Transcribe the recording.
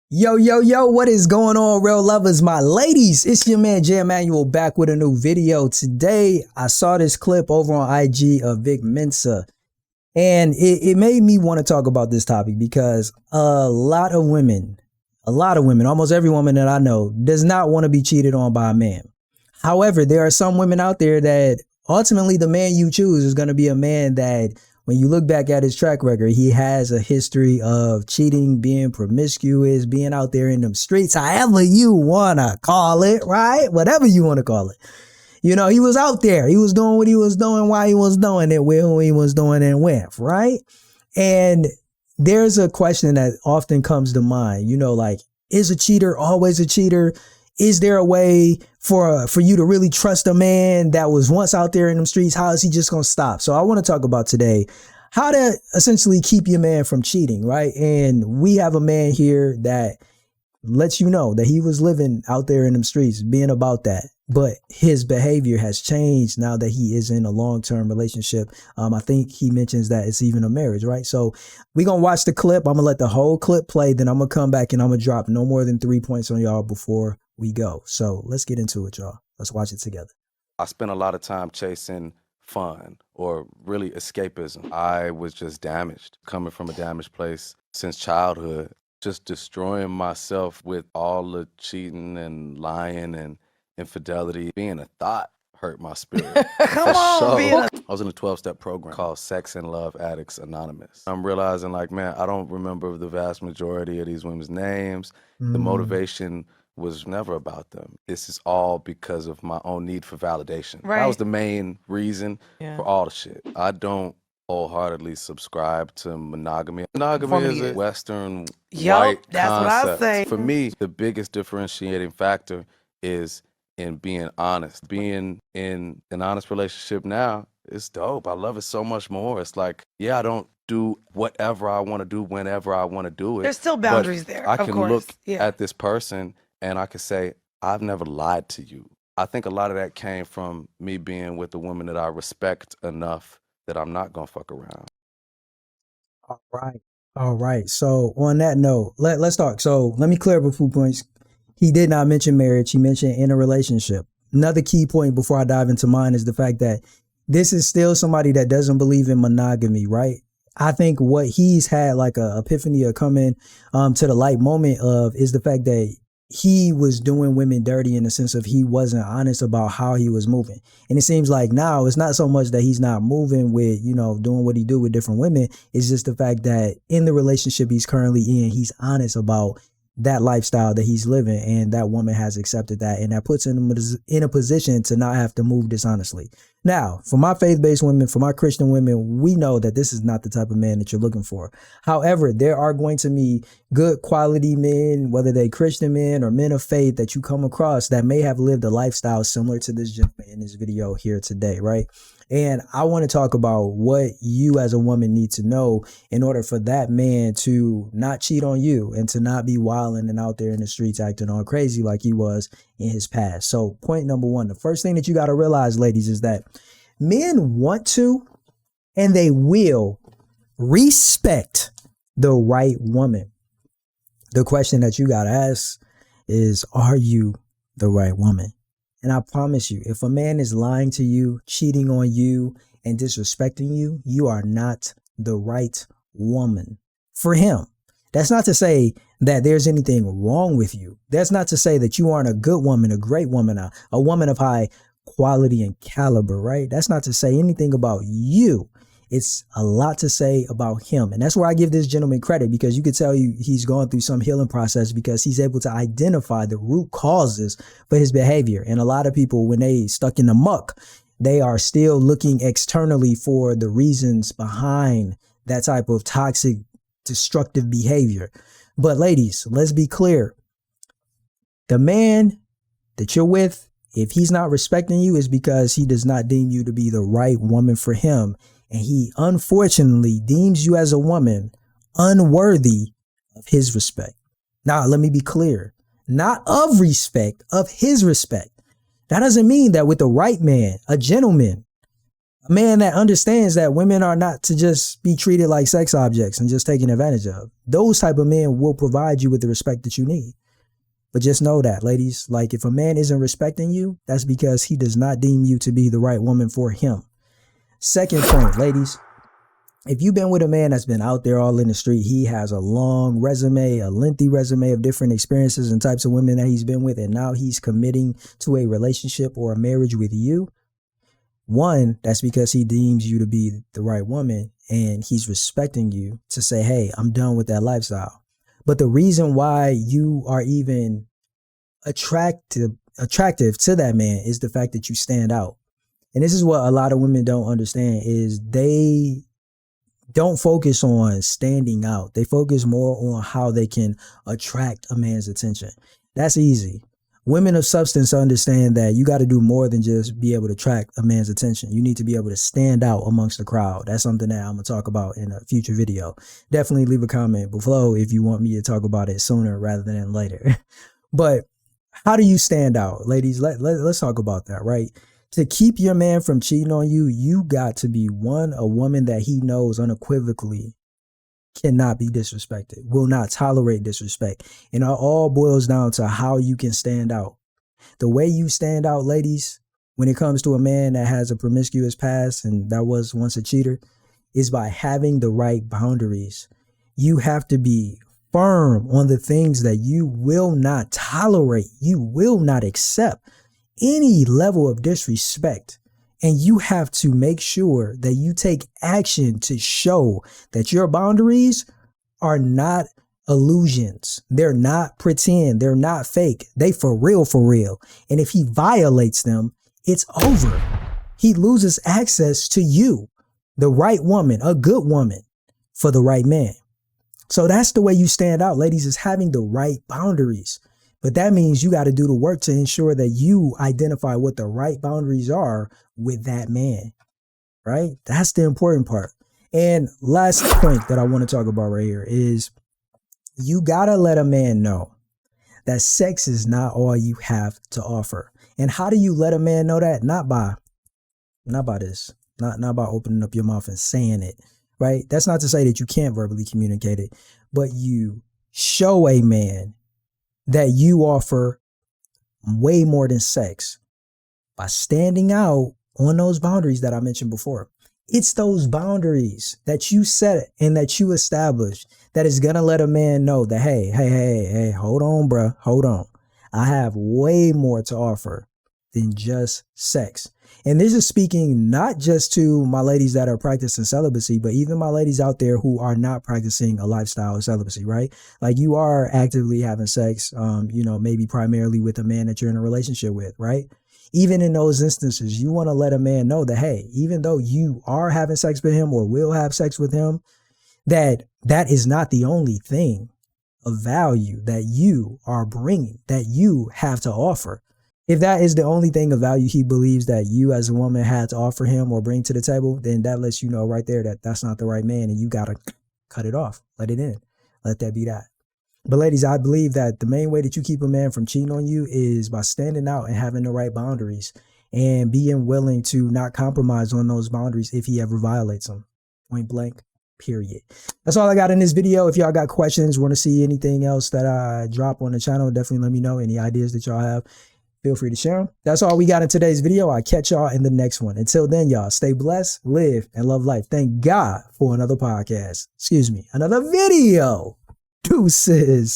Yo, yo, yo, what is going on, real lovers, my ladies? It's your man, Immanuel, back with a new video. Today, I saw this clip over on IG of Vic Mensa, and it made me want to talk about this topic because a lot of women, almost every woman that I know, does not want to be cheated on by a man. However, there are some women out there that ultimately the man you choose is going to be a man that, when you look back at his track record, he has a history of cheating, being promiscuous, being out there in them streets, however you want to call it, right? Whatever you want to call it. You know, he was out there. He was doing what he was doing, why he was doing it, with who he was doing it with, right? And there's a question that often comes to mind, you know, like, is a cheater always a cheater? Is there a way for you to really trust a man that was once out there in them streets? How is he just going to stop? So I want to talk about today how to essentially keep your man from cheating, right? And we have a man here that lets you know that he was living out there in them streets, being about that. But his behavior has changed now that he is in a long-term relationship. I think he mentions that it's even a marriage, right? So we're going to watch the clip. I'm going to let the whole clip play. Then I'm going to come back and I'm going to drop no more than 3 points on y'all before we go. So let's get into it, y'all. Let's watch it together. I spent a lot of time chasing fun or really escapism. I was just damaged, coming from a damaged place since childhood, just destroying myself with all the cheating and lying and infidelity. Being a thought hurt my spirit. Come on, I was in a 12-step program called Sex and Love Addicts Anonymous. I'm realizing, like, man, I don't remember the vast majority of these women's names. The motivation was never about them. This is all because of my own need for validation. Right. That was the main reason for all the shit. I don't wholeheartedly subscribe to monogamy. Monogamy is a Western white that's concept. what I say. For me, the biggest differentiating factor is in being honest. Being in an honest relationship now is dope. I love it so much more. It's like, yeah, I don't do whatever I want to do whenever I want to do it. There's still boundaries there, I of can course. look at this person and I can say, I've never lied to you. I think a lot of that came from me being with a woman that I respect enough that I'm not going to fuck around. All right. All right. So on that note, let's talk. So let me clear up a few points. He did not mention marriage. He mentioned in a relationship. Another key point before I dive into mine is the fact that this is still somebody that doesn't believe in monogamy, right? I think what he's had like a epiphany of coming to the light moment of is the fact that he was doing women dirty in the sense of he wasn't honest about how he was moving. And it seems like now it's not so much that he's not moving with, you know, doing what he do with different women. It's just the fact that in the relationship he's currently in, he's honest about that lifestyle that he's living, and that woman has accepted that, and that puts him in a position to not have to move dishonestly. Now, for my faith-based women, for my Christian women, we know that this is not the type of man that you're looking for. However, there are going to be good quality men, whether they Christian men or men of faith, that you come across that may have lived a lifestyle similar to this gentleman in this video here today, right? And I want to talk about what you as a woman need to know in order for that man to not cheat on you and to not be wilding and out there in the streets acting all crazy like he was in his past. So point number one, the first thing that you got to realize, ladies, is that men want to and they will respect the right woman. The question that you got to ask is, are you the right woman? And I promise you, if a man is lying to you, cheating on you, and disrespecting you, you are not the right woman for him. That's not to say that there's anything wrong with you. That's not to say that you aren't a good woman, a great woman, a woman of high quality and caliber, right? That's not to say anything about you. It's a lot to say about him. And that's where I give this gentleman credit, because you could tell he's going through some healing process because he's able to identify the root causes for his behavior. And a lot of people, when they stuck in the muck, they are still looking externally for the reasons behind that type of toxic, destructive behavior. But ladies, let's be clear. The man that you're with, if he's not respecting you, is because he does not deem you to be the right woman for him. And he unfortunately deems you as a woman unworthy of his respect. Now, let me be clear, not of respect, of his respect. That doesn't mean that with the right man, a gentleman, A man that understands that women are not to just be treated like sex objects and just taken advantage of. Those type of men will provide you with the respect that you need. But just know that, ladies, like if a man isn't respecting you, that's because he does not deem you to be the right woman for him. Second point, ladies, if you've been with a man that's been out there all in the street, he has a long resume, a lengthy resume of different experiences and types of women that he's been with, and now he's committing to a relationship or a marriage with you. One, that's because he deems you to be the right woman and he's respecting you to say, hey, I'm done with that lifestyle. But the reason why you are even attractive to that man is the fact that you stand out. And this is what a lot of women don't understand is they don't focus on standing out. They focus more on how they can attract a man's attention. That's easy. Women of substance understand that you got to do more than just be able to attract a man's attention. You need to be able to stand out amongst the crowd. That's something that I'm going to talk about in a future video. Definitely leave a comment below if you want me to talk about it sooner rather than later. But how do you stand out, ladies? Let's talk about that, right? To keep your man from cheating on you, you got to be a woman that he knows unequivocally cannot be disrespected, will not tolerate disrespect. And it all boils down to how you can stand out. The way you stand out, ladies, when it comes to a man that has a promiscuous past and that was once a cheater, is by having the right boundaries. You have to be firm on the things that you will not tolerate. You will not accept any level of disrespect. And you have to make sure that you take action to show that your boundaries are not illusions. They're not pretend. They're not fake. They for real, for real. And if he violates them, it's over. He loses access to you, the right woman, a good woman for the right man. So that's the way you stand out, ladies, is having the right boundaries. But that means you got to do the work to ensure that you identify what the right boundaries are with that man, right? That's the important part. And last point that I want to talk about right here is you got to let a man know that sex is not all you have to offer. And how do you let a man know that? Not by this, not by opening up your mouth and saying it, right? That's not to say that you can't verbally communicate it, but you show a man that you offer way more than sex by standing out on those boundaries that I mentioned before. It's those boundaries that you set and that you establish that is going to let a man know that, hey, hold on, bruh. Hold on. I have way more to offer than just sex. And this is speaking not just to my ladies that are practicing celibacy, but even my ladies out there who are not practicing a lifestyle of celibacy, right? Like you are actively having sex, maybe primarily with a man that you're in a relationship with, right? Even in those instances, you want to let a man know that, hey, even though you are having sex with him or will have sex with him, that is not the only thing of value that you are bringing, that you have to offer. If that is the only thing of value he believes that you as a woman had to offer him or bring to the table, then that lets you know right there that that's not the right man and you got to cut it off. Let it in. Let that be that. But ladies, I believe that the main way that you keep a man from cheating on you is by standing out and having the right boundaries and being willing to not compromise on those boundaries if he ever violates them. Point blank, period. That's all I got in this video. If y'all got questions, want to see anything else that I drop on the channel, definitely let me know. Any ideas that y'all have, feel free to share them. That's all we got in today's video. I'll catch y'all in the next one. Until then, y'all stay blessed, live, and love life. Thank God for another podcast. Another video. Deuces.